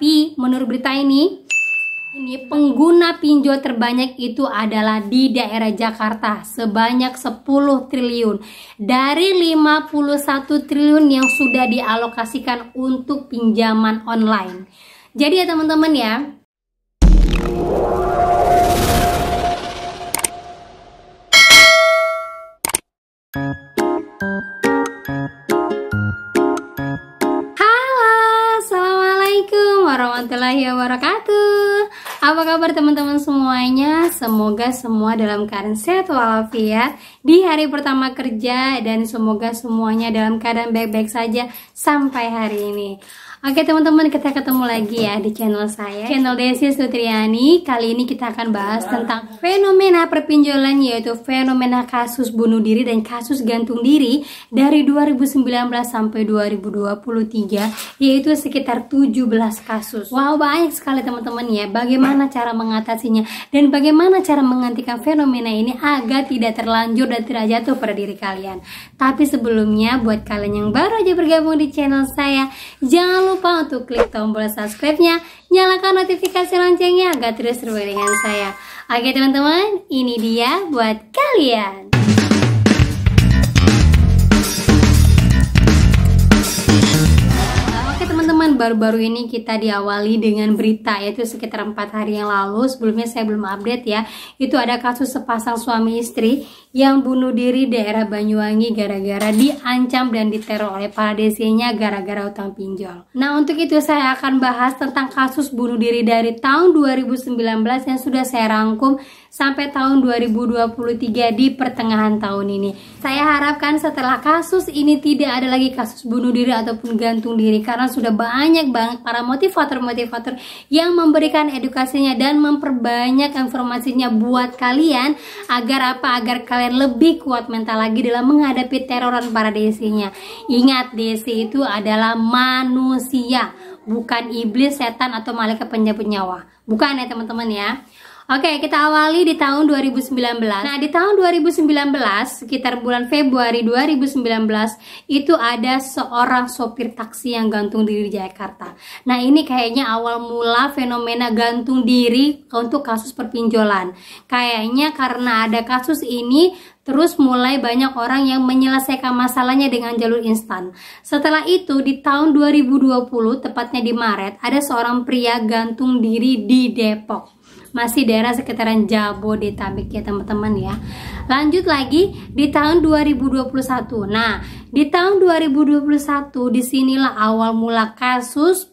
Tapi menurut berita ini pengguna pinjol terbanyak itu adalah di daerah Jakarta sebanyak 10 triliun dari 51 triliun yang sudah dialokasikan untuk pinjaman online. Jadi ya teman-teman ya, warahmatullahi wabarakatuh. Apa kabar teman-teman semuanya? Semoga semua dalam keadaan sehat walafiat di hari pertama kerja, dan semoga semuanya dalam keadaan baik-baik saja sampai hari ini. Oke teman-teman, kita ketemu lagi ya di channel saya, channel Desi Sutriani. Kali ini kita akan bahas tentang fenomena perpinjolan, yaitu fenomena kasus bunuh diri dan kasus gantung diri dari 2019 sampai 2023, yaitu sekitar 17 kasus. Wow, banyak sekali teman-teman ya. Bagaimana cara mengatasinya dan bagaimana cara menghentikan fenomena ini agar tidak terlanjur dan tidak jatuh pada diri kalian. Tapi sebelumnya, buat kalian yang baru aja bergabung di channel saya, jangan lupa untuk klik tombol subscribe-nya, nyalakan notifikasi loncengnya agar terus terhubung dengan saya. Oke teman-teman, ini dia buat kalian. Baru-baru ini kita diawali dengan berita, yaitu sekitar 4 hari yang lalu. Sebelumnya saya belum update ya. Itu ada kasus sepasang suami istri yang bunuh diri di daerah Banyuwangi gara-gara diancam dan diteror oleh para DC-nya gara-gara utang pinjol. Nah, untuk itu saya akan bahas tentang kasus bunuh diri dari tahun 2019 yang sudah saya rangkum sampai tahun 2023 di pertengahan tahun ini. Saya harapkan setelah kasus ini tidak ada lagi kasus bunuh diri ataupun gantung diri, karena sudah banyak banget para motivator-motivator yang memberikan edukasinya dan memperbanyak informasinya buat kalian agar apa? Agar kalian lebih kuat mental lagi dalam menghadapi teroran para DC-nya. Ingat, DC itu adalah manusia, bukan iblis, setan atau malaikat pencabut nyawa. Bukan ya teman-teman ya. Oke, kita awali di tahun 2019. Nah, di tahun 2019, sekitar bulan Februari 2019, itu ada seorang sopir taksi yang gantung diri di Jakarta. Nah, ini kayaknya awal mula fenomena gantung diri untuk kasus perpinjolan. Kayaknya karena ada kasus ini, terus mulai banyak orang yang menyelesaikan masalahnya dengan jalur instan. Setelah itu, di tahun 2020, tepatnya di Maret, ada seorang pria gantung diri di Depok. Masih daerah sekitaran Jabodetabek ya teman-teman ya. Lanjut lagi di tahun 2021. Nah, di tahun 2021 disinilah awal mula kasus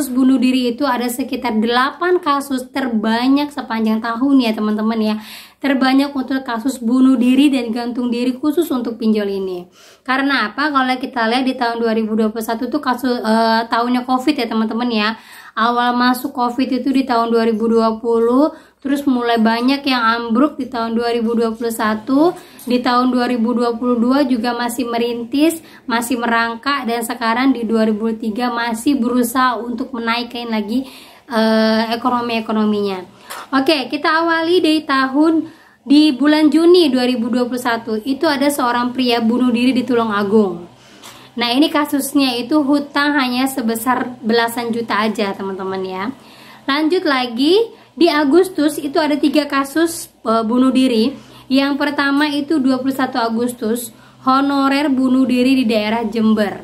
bunuh diri itu ada sekitar 8 kasus, terbanyak sepanjang tahun ya teman-teman ya. Terbanyak untuk kasus bunuh diri dan gantung diri khusus untuk pinjol ini. Karena apa? Kalau kita lihat di tahun 2021 tuh kasus tahunnya Covid ya teman-teman ya. Awal masuk Covid itu di tahun 2020, terus mulai banyak yang ambruk di tahun 2021, di tahun 2022 juga masih merintis, masih merangkak, dan sekarang di 2023 masih berusaha untuk menaikkan lagi ekonominya. Oke, kita awali dari di bulan Juni 2021, itu ada seorang pria bunuh diri di Tulungagung. Nah, ini kasusnya itu hutang hanya sebesar belasan juta aja teman-teman ya. Lanjut lagi, di Agustus itu ada 3 kasus bunuh diri. Yang pertama itu 21 Agustus, honorer bunuh diri di daerah Jember.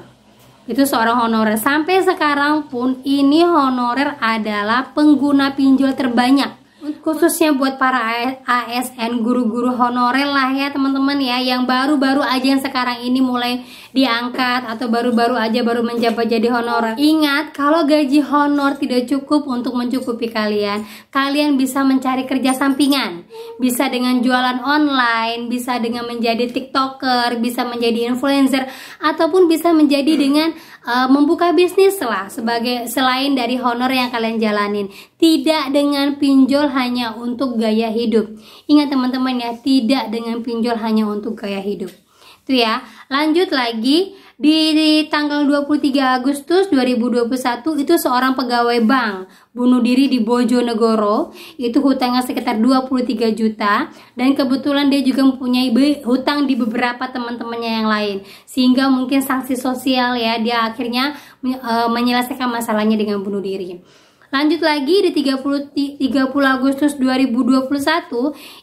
Itu seorang honorer. Sampai sekarang pun ini honorer adalah pengguna pinjol terbanyak. Khususnya buat para ASN, guru-guru honorer lah ya teman-teman ya, yang baru-baru aja yang sekarang ini mulai diangkat atau baru-baru aja baru menjabat jadi honorer. Ingat, kalau gaji honor tidak cukup untuk mencukupi kalian, kalian bisa mencari kerja sampingan. Bisa dengan jualan online, bisa dengan menjadi TikToker, bisa menjadi influencer, ataupun bisa menjadi dengan membuka bisnis lah sebagai selain dari honor yang kalian jalanin. Tidak dengan pinjol hanya untuk gaya hidup. Ingat teman-teman ya, tidak dengan pinjol hanya untuk gaya hidup. Itu ya. Lanjut lagi di tanggal 23 Agustus 2021 itu seorang pegawai bank bunuh diri di Bojonegoro. Itu hutangnya sekitar 23 juta dan kebetulan dia juga mempunyai hutang di beberapa teman-temannya yang lain. Sehingga mungkin sanksi sosial ya, dia akhirnya menyelesaikan masalahnya dengan bunuh diri. Lanjut lagi di 30 Agustus 2021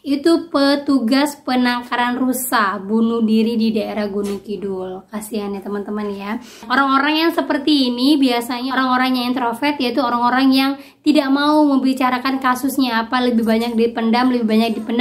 itu petugas penangkaran rusa bunuh diri di daerah Gunung Kidul. Kasihan ya teman-teman ya. Orang-orang yang seperti ini biasanya orang-orang yang introvert, yaitu orang-orang yang tidak mau membicarakan kasusnya apa, lebih banyak dipendam,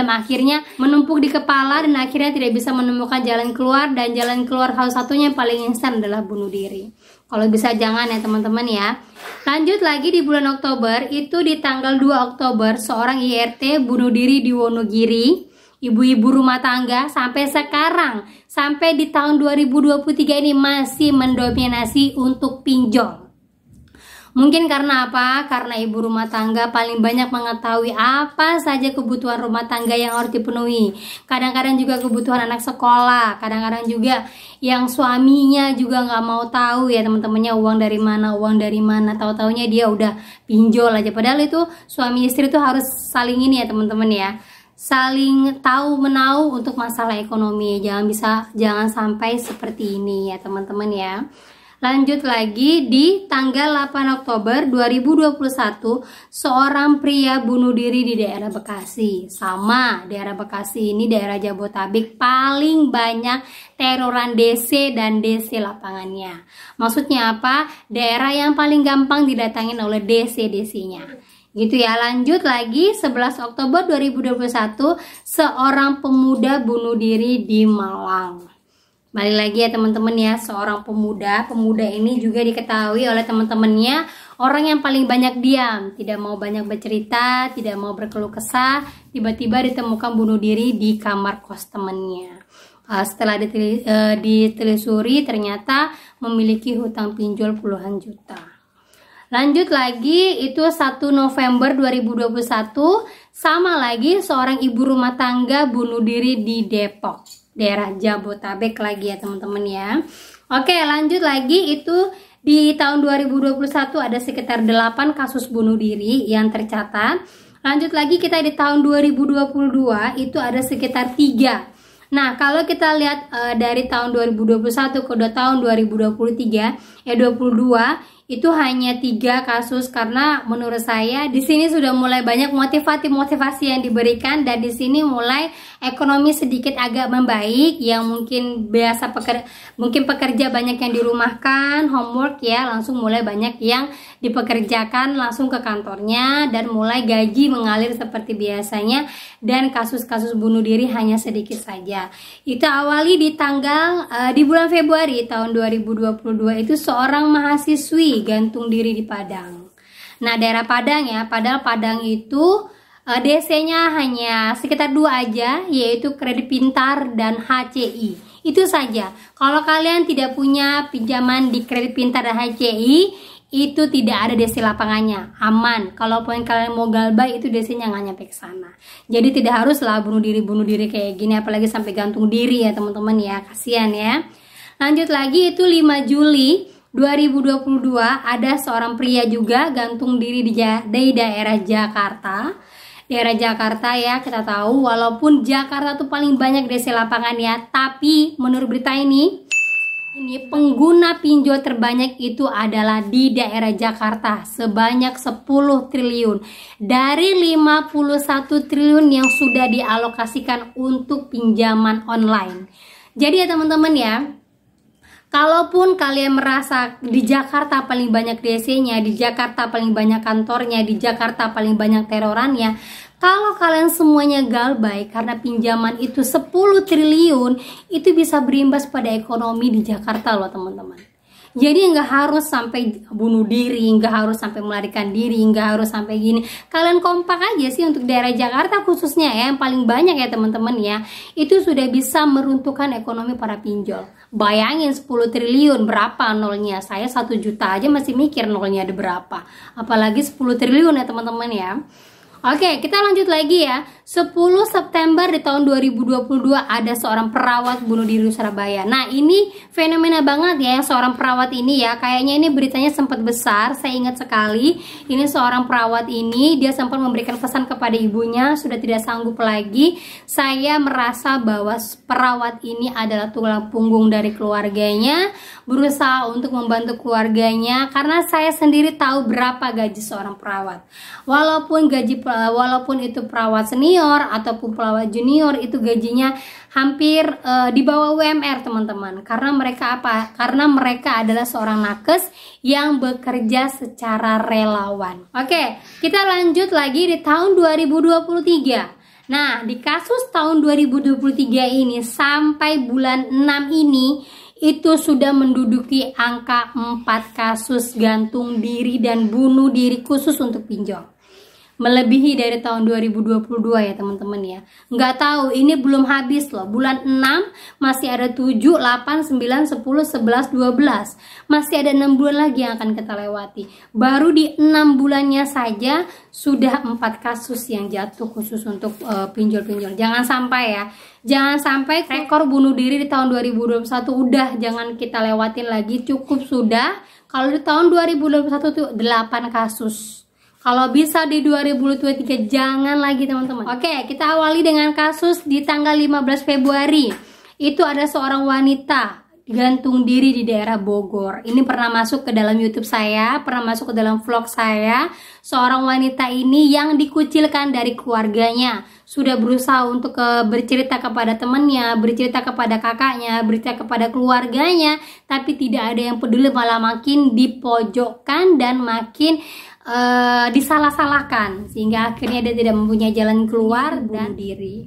akhirnya menumpuk di kepala dan akhirnya tidak bisa menemukan jalan keluar, dan jalan keluar salah satunya yang paling instan adalah bunuh diri. Kalau bisa jangan ya teman-teman ya. Lanjut lagi di bulan Oktober, itu di tanggal 2 Oktober seorang IRT bunuh diri di Wonogiri. Ibu-ibu rumah tangga sampai sekarang, sampai di tahun 2023 ini masih mendominasi untuk pinjol. Mungkin karena apa? Karena ibu rumah tangga paling banyak mengetahui apa saja kebutuhan rumah tangga yang harus dipenuhi. Kadang-kadang juga kebutuhan anak sekolah, kadang-kadang juga yang suaminya juga nggak mau tahu ya teman-temannya uang dari mana. Tahu-taunya dia udah pinjol aja. Padahal itu suami istri itu harus saling ini ya teman-teman ya. Saling tahu menahu untuk masalah ekonomi. Jangan sampai seperti ini ya teman-teman ya. Lanjut lagi di tanggal 8 Oktober 2021 seorang pria bunuh diri di daerah Bekasi. Sama, daerah Bekasi ini daerah Jabotabek paling banyak teroran DC dan DC lapangannya. Maksudnya apa? Daerah yang paling gampang didatangin oleh DC-DC-nya. Gitu ya. Lanjut lagi 11 Oktober 2021 seorang pemuda bunuh diri di Malang. Balik lagi ya teman-teman ya, seorang pemuda ini juga diketahui oleh teman-temannya orang yang paling banyak diam, tidak mau banyak bercerita, tidak mau berkeluh kesah. Tiba-tiba ditemukan bunuh diri di kamar kos temannya. Setelah ditelusuri ternyata memiliki hutang pinjol puluhan juta. Lanjut lagi, itu 1 November 2021 sama lagi seorang ibu rumah tangga bunuh diri di Depok, daerah Jabotabek lagi ya teman-teman ya. Oke, lanjut lagi, itu di tahun 2021 ada sekitar 8 kasus bunuh diri yang tercatat. Lanjut lagi kita di tahun 2022 itu ada sekitar 3. Nah, kalau kita lihat dari tahun 2021 ke tahun 2023 22 itu hanya 3 kasus, karena menurut saya di sini sudah mulai banyak motivasi yang diberikan, dan di sini mulai ekonomi sedikit agak membaik, yang mungkin biasa pekerja banyak yang dirumahkan, homework ya, langsung mulai banyak yang dipekerjakan langsung ke kantornya, dan mulai gaji mengalir seperti biasanya, dan kasus-kasus bunuh diri hanya sedikit saja. Itu awali di bulan Februari tahun 2022 itu seorang mahasiswi gantung diri di Padang. Nah, daerah Padang ya, padahal Padang itu DC-nya hanya sekitar 2 aja, yaitu Kredit Pintar dan HCI. Itu saja. Kalau kalian tidak punya pinjaman di Kredit Pintar dan HCI, itu tidak ada DC lapangannya, aman. Kalaupun kalian mau galbay, itu DC-nya nggak nyampe ke sana. Jadi tidak haruslah bunuh diri kayak gini, apalagi sampai gantung diri ya teman-teman ya, kasihan ya. Lanjut lagi, itu 5 Juli 2022 ada seorang pria juga gantung diri di daerah Jakarta. Daerah Jakarta ya, kita tahu walaupun Jakarta tuh paling banyak DC lapangan ya, tapi menurut berita ini pengguna pinjol terbanyak itu adalah di daerah Jakarta sebanyak 10 triliun dari 51 triliun yang sudah dialokasikan untuk pinjaman online. Jadi ya teman-teman ya, kalaupun kalian merasa di Jakarta paling banyak DC-nya, di Jakarta paling banyak kantornya, di Jakarta paling banyak terorannya, kalau kalian semuanya galbay karena pinjaman itu 10 triliun, itu bisa berimbas pada ekonomi di Jakarta loh teman-teman. Jadi nggak harus sampai bunuh diri, nggak harus sampai melarikan diri, nggak harus sampai gini. Kalian kompak aja sih untuk daerah Jakarta khususnya ya, yang paling banyak ya teman-teman ya. Itu sudah bisa meruntuhkan ekonomi para pinjol. Bayangin 10 triliun berapa nolnya? Saya 1 juta aja masih mikir nolnya ada berapa. Apalagi 10 triliun ya teman-teman ya. Oke, kita lanjut lagi ya. 10 September di tahun 2022 ada seorang perawat bunuh diri di Surabaya. Nah, ini fenomena banget ya seorang perawat ini ya. Kayaknya ini beritanya sempat besar, saya ingat sekali. Ini seorang perawat ini, dia sempat memberikan pesan kepada ibunya, sudah tidak sanggup lagi. Saya merasa bahwa perawat ini adalah tulang punggung dari keluarganya, berusaha untuk membantu keluarganya karena saya sendiri tahu berapa gaji seorang perawat. Walaupun itu perawat senior ataupun perawat junior, itu gajinya hampir di bawah UMR teman-teman. Karena mereka apa? Karena mereka adalah seorang nakes yang bekerja secara relawan. Oke, kita lanjut lagi di tahun 2023. Nah, di kasus tahun 2023 ini sampai bulan 6 ini itu sudah menduduki angka 4 kasus gantung diri dan bunuh diri khusus untuk pinjol. Melebihi dari tahun 2022 ya teman-teman ya. Nggak tahu, ini belum habis loh. Bulan 6 masih ada 7, 8, 9, 10, 11, 12. Masih ada 6 bulan lagi yang akan kita lewati. Baru di 6 bulannya saja sudah 4 kasus yang jatuh khusus untuk pinjol-pinjol. Jangan sampai ya. Jangan sampai rekor bunuh diri di tahun 2021 udah jangan kita lewatin lagi. Cukup sudah. Kalau di tahun 2021 itu 8 kasus. Kalau bisa di 2023 jangan lagi teman-teman. Oke, kita awali dengan kasus di tanggal 15 Februari. Itu ada seorang wanita gantung diri di daerah Bogor. Ini pernah masuk ke dalam YouTube saya, pernah masuk ke dalam vlog saya. Seorang wanita ini yang dikucilkan dari keluarganya. Sudah berusaha untuk bercerita kepada temannya, bercerita kepada kakaknya, bercerita kepada keluarganya. Tapi tidak ada yang peduli, malah makin dipojokkan dan makin disalah-salahkan sehingga akhirnya dia tidak mempunyai jalan keluar dan diri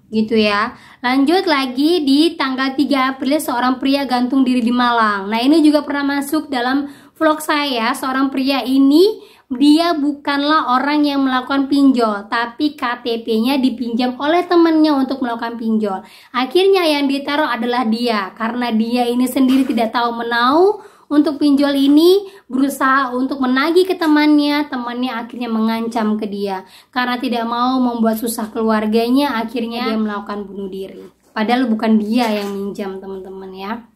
gitu ya. Lanjut lagi di tanggal 3 April seorang pria gantung diri di Malang. Nah, ini juga pernah masuk dalam vlog saya. Seorang pria ini dia bukanlah orang yang melakukan pinjol, tapi KTP-nya dipinjam oleh temannya untuk melakukan pinjol. Akhirnya yang ditaruh adalah dia, karena dia ini sendiri tidak tahu menau untuk pinjol ini, berusaha untuk menagih ke temannya. Temannya akhirnya mengancam ke dia karena tidak mau membuat susah keluarganya. Akhirnya dia melakukan bunuh diri, padahal bukan dia yang minjam teman-teman ya.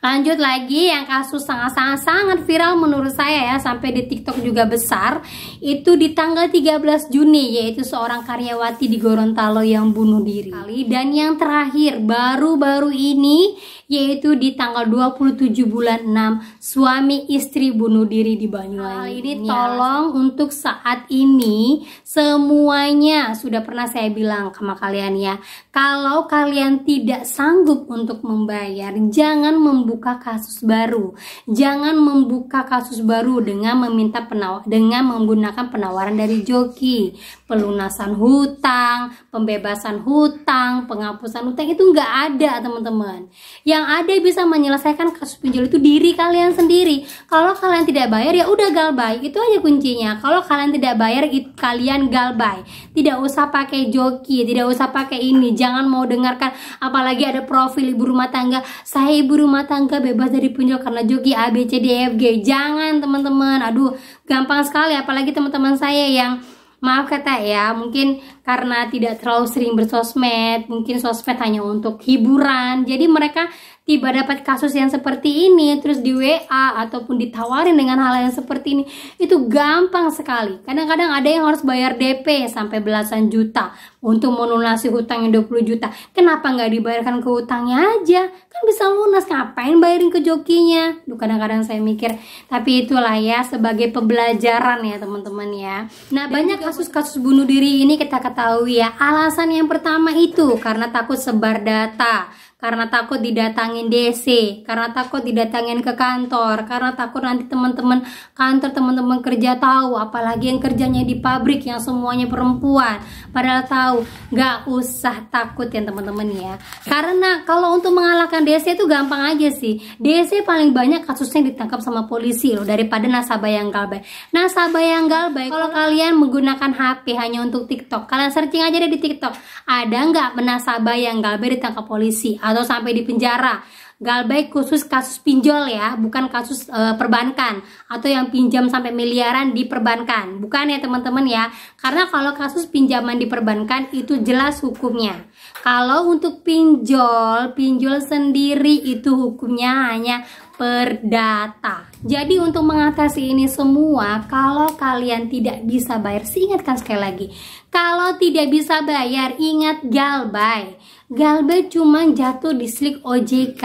Lanjut lagi yang kasus sangat viral menurut saya ya, sampai di TikTok juga besar. Itu di tanggal 13 Juni, yaitu seorang karyawati di Gorontalo yang bunuh diri. Dan yang terakhir baru-baru ini, yaitu di tanggal 27 bulan 6, suami istri bunuh diri di Banyuwangi. Ini tolong untuk saat ini semuanya sudah pernah saya bilang sama kalian ya. Kalau kalian tidak sanggup untuk membayar, jangan membuka kasus baru. Jangan membuka kasus baru dengan menggunakan penawaran dari joki. Pelunasan hutang, pembebasan hutang, penghapusan hutang itu nggak ada teman-teman. Yang ada bisa menyelesaikan kasus pinjol itu diri kalian sendiri. Kalau kalian tidak bayar ya udah galbay, itu aja kuncinya. Kalau kalian tidak bayar kalian galbay. Tidak usah pakai joki, tidak usah pakai ini. Jangan mau dengarkan apalagi ada profil ibu rumah tangga, saya ibu rumah tangga bebas dari pinjol karena joki A B C D E F G. Jangan teman-teman, aduh gampang sekali. Apalagi teman-teman saya yang maaf kata ya, mungkin karena tidak terlalu sering bersosmed, mungkin sosmed hanya untuk hiburan, jadi mereka tiba dapat kasus yang seperti ini, terus di WA ataupun ditawarin dengan hal yang seperti ini, itu gampang sekali. Kadang-kadang ada yang harus bayar DP sampai belasan juta untuk melunasi hutang yang 20 juta. Kenapa nggak dibayarkan ke hutangnya aja? Kan bisa lunas, ngapain bayarin ke jokinya? Duh, kadang-kadang saya mikir, tapi itulah ya sebagai pembelajaran ya teman-teman ya. Nah, banyak kasus-kasus bunuh diri ini kita ketahui ya, alasan yang pertama itu karena takut sebar data, karena takut didatangin DC, karena takut didatangin ke kantor, karena takut nanti teman-teman kantor, teman-teman kerja tahu, apalagi yang kerjanya di pabrik yang semuanya perempuan. Padahal tahu, nggak usah takut ya teman-teman ya. Karena kalau untuk mengalahkan DC itu gampang aja sih. DC paling banyak kasusnya ditangkap sama polisi loh, daripada nasabah yang galbay. Nasabah yang galbay, kalau kalian menggunakan HP hanya untuk TikTok, kalian searching aja deh di TikTok, ada nggak nasabah yang galbay ditangkap polisi atau sampai di penjara. Galbay khusus kasus pinjol ya, bukan kasus perbankan atau yang pinjam sampai miliaran di perbankan, bukan ya teman-teman ya. Karena kalau kasus pinjaman di perbankan itu jelas hukumnya. Kalau untuk pinjol sendiri itu hukumnya hanya perdata. Jadi untuk mengatasi ini semua, kalau kalian tidak bisa bayar, ingatkan sekali lagi, kalau tidak bisa bayar, ingat Galbay. Galbay cuma jatuh di slik OJK.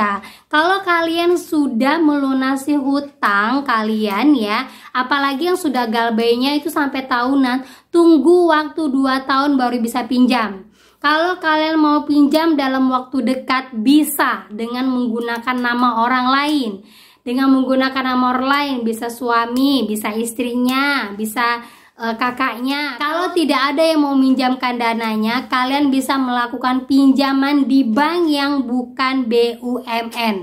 Kalau kalian sudah melunasi hutang kalian ya, apalagi yang sudah Galbaynya itu sampai tahunan, tunggu waktu 2 tahun baru bisa pinjam. Kalau kalian mau pinjam dalam waktu dekat bisa dengan menggunakan nama orang lain. Dengan menggunakan nama orang lain, bisa suami, bisa istrinya, bisa kakaknya. Kalau tidak ada yang mau minjamkan dananya, kalian bisa melakukan pinjaman di bank yang bukan BUMN.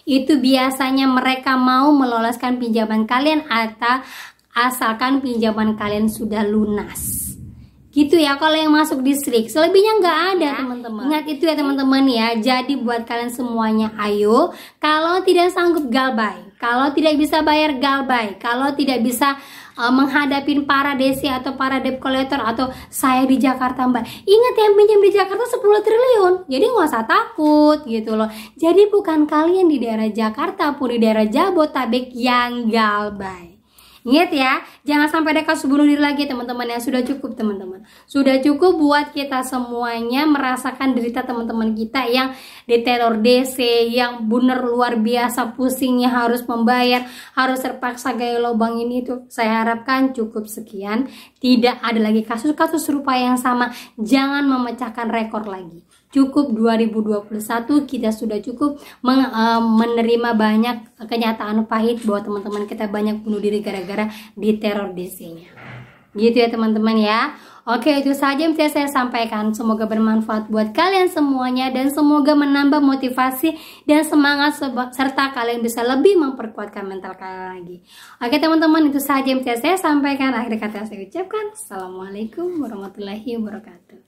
Itu biasanya mereka mau meloloskan pinjaman kalian atau asalkan pinjaman kalian sudah lunas. Gitu ya kalau yang masuk distrik, selebihnya nggak ada teman-teman. Ingat itu ya teman-teman ya. Jadi buat kalian semuanya, ayo, kalau tidak sanggup Galbay, kalau tidak bisa bayar Galbay, kalau tidak bisa menghadapin para desi atau para debt collector atau saya di Jakarta Mbak, ingat yang pinjam di Jakarta 10 triliun, jadi nggak usah takut gitu loh. Jadi bukan kalian di daerah Jakarta pun di daerah Jabotabek yang Galbay. Ingat ya, jangan sampai ada kasus bunuh diri lagi teman-teman ya. Sudah cukup teman-teman. Sudah cukup buat kita semuanya merasakan derita teman-teman kita yang diteror DC, yang bener luar biasa pusingnya harus membayar, harus terpaksa gaya lubang ini tuh. Saya harapkan cukup sekian. Tidak ada lagi kasus-kasus serupa yang sama. Jangan memecahkan rekor lagi. Cukup 2021 kita sudah cukup menerima banyak kenyataan pahit bahwa teman-teman kita banyak bunuh diri gara-gara diteror DC-nya. Gitu ya teman-teman ya. Oke, itu saja yang bisa saya sampaikan. Semoga bermanfaat buat kalian semuanya dan semoga menambah motivasi dan semangat serta kalian bisa lebih memperkuatkan mental kalian lagi. Oke teman-teman, itu saja yang bisa saya sampaikan. Akhir kata saya ucapkan Assalamualaikum warahmatullahi wabarakatuh.